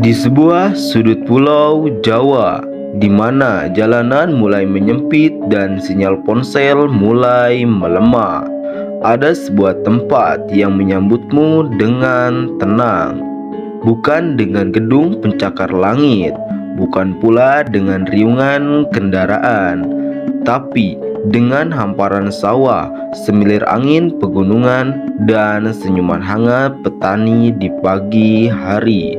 Di sebuah sudut pulau Jawa, di mana jalanan mulai menyempit dan sinyal ponsel mulai melemah, ada sebuah tempat yang menyambutmu dengan tenang, bukan dengan gedung pencakar langit, bukan pula dengan riungan kendaraan, tapi dengan hamparan sawah, semilir angin pegunungan, dan senyuman hangat petani di pagi hari.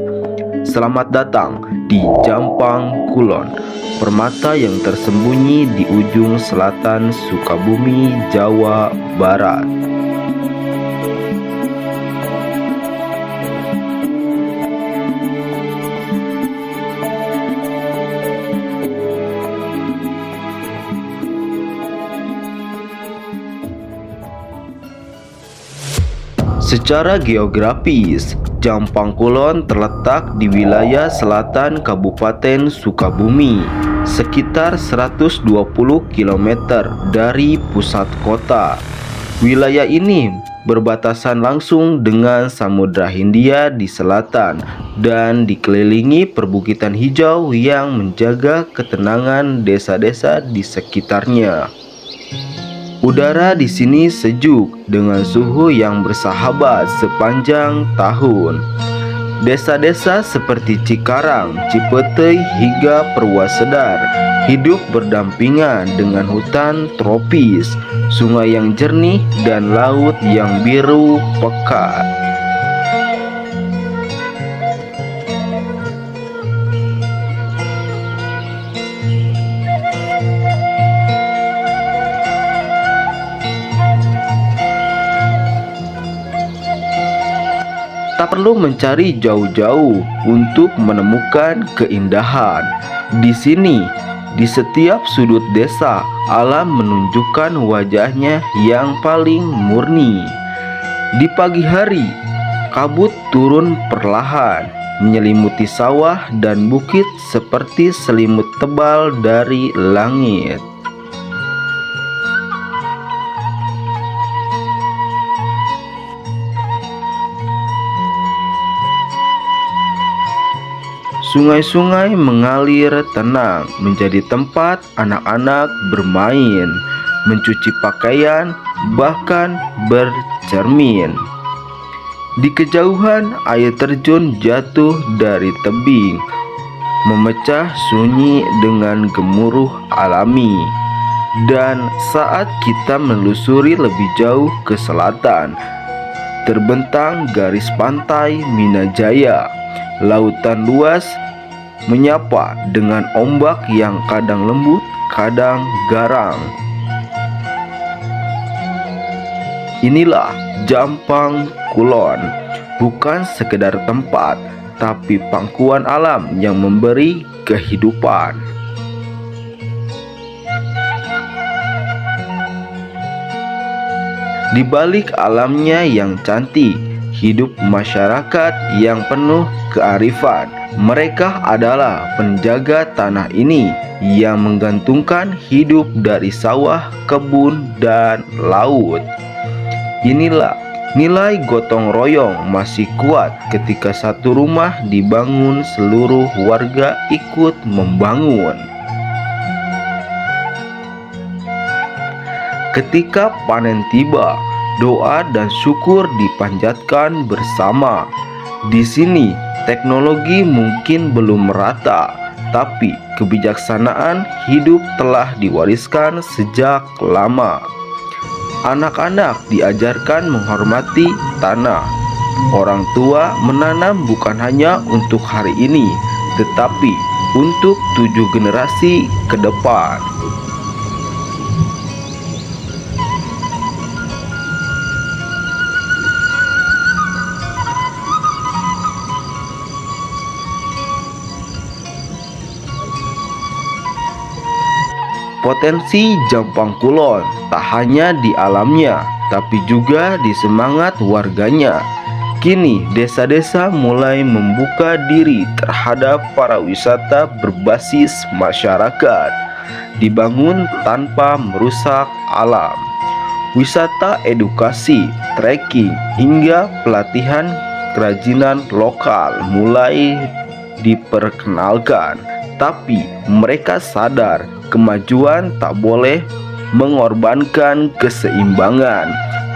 Selamat datang di Jampang Kulon, permata yang tersembunyi di ujung selatan Sukabumi, Jawa Barat. Secara geografis, Jampang Kulon terletak di wilayah selatan Kabupaten Sukabumi, sekitar 120 km dari pusat kota. Wilayah ini berbatasan langsung dengan Samudra Hindia di selatan dan dikelilingi perbukitan hijau yang menjaga ketenangan desa-desa di sekitarnya. Udara di sini sejuk dengan suhu yang bersahabat sepanjang tahun. Desa-desa seperti Cikarang, Cipetei hingga Purwasedar hidup berdampingan dengan hutan tropis, sungai yang jernih dan laut yang biru pekat. Tak perlu mencari jauh-jauh untuk menemukan keindahan. Di sini, di setiap sudut desa, alam menunjukkan wajahnya yang paling murni. Di pagi hari, kabut turun perlahan, menyelimuti sawah dan bukit seperti selimut tebal dari langit. Sungai-sungai mengalir tenang, menjadi tempat anak-anak bermain, mencuci pakaian, bahkan bercermin. Di kejauhan, air terjun jatuh dari tebing, memecah sunyi dengan gemuruh alami. Dan saat kita menelusuri lebih jauh ke selatan, terbentang garis pantai Minajaya. Lautan luas menyapa dengan ombak yang kadang lembut, kadang garang. Inilah Jampang Kulon, bukan sekedar tempat, tapi pangkuan alam yang memberi kehidupan. Di balik alamnya yang cantik, hidup masyarakat yang penuh kearifan. Mereka adalah penjaga tanah ini yang menggantungkan hidup dari sawah, kebun, dan laut. Inilah nilai gotong royong masih kuat ketika satu rumah dibangun, seluruh warga ikut membangun. Ketika panen tiba, doa dan syukur dipanjatkan bersama. Di sini, teknologi mungkin belum merata, tapi kebijaksanaan hidup telah diwariskan sejak lama. Anak-anak diajarkan menghormati tanah. Orang tua menanam bukan hanya untuk hari ini, tetapi untuk 7 generasi ke depan. Potensi Jampang Kulon tak hanya di alamnya, tapi juga di semangat warganya. Kini desa-desa mulai membuka diri terhadap para wisata berbasis masyarakat, dibangun tanpa merusak alam. Wisata edukasi, trekking, hingga pelatihan kerajinan lokal mulai diperkenalkan, tapi mereka sadar kemajuan tak boleh mengorbankan keseimbangan,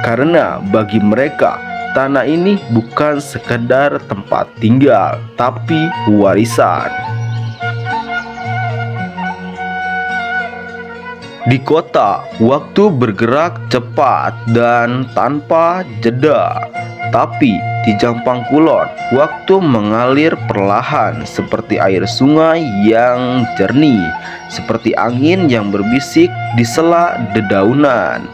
karena bagi mereka tanah ini bukan sekedar tempat tinggal, tapi warisan. Di kota, waktu bergerak cepat dan tanpa jeda. Tapi di Jampang Kulon, waktu mengalir perlahan seperti air sungai yang jernih, seperti angin yang berbisik di sela dedaunan.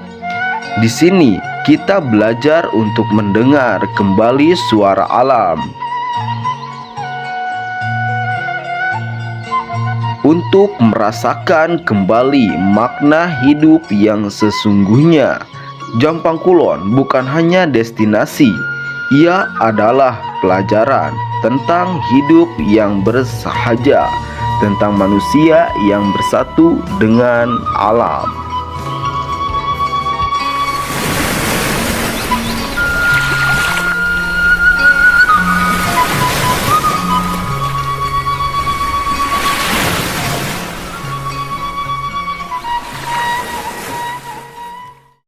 Di sini, kita belajar untuk mendengar kembali suara alam, untuk merasakan kembali makna hidup yang sesungguhnya. Jampang Kulon bukan hanya destinasi, ia adalah pelajaran tentang hidup yang bersahaja, tentang manusia yang bersatu dengan alam.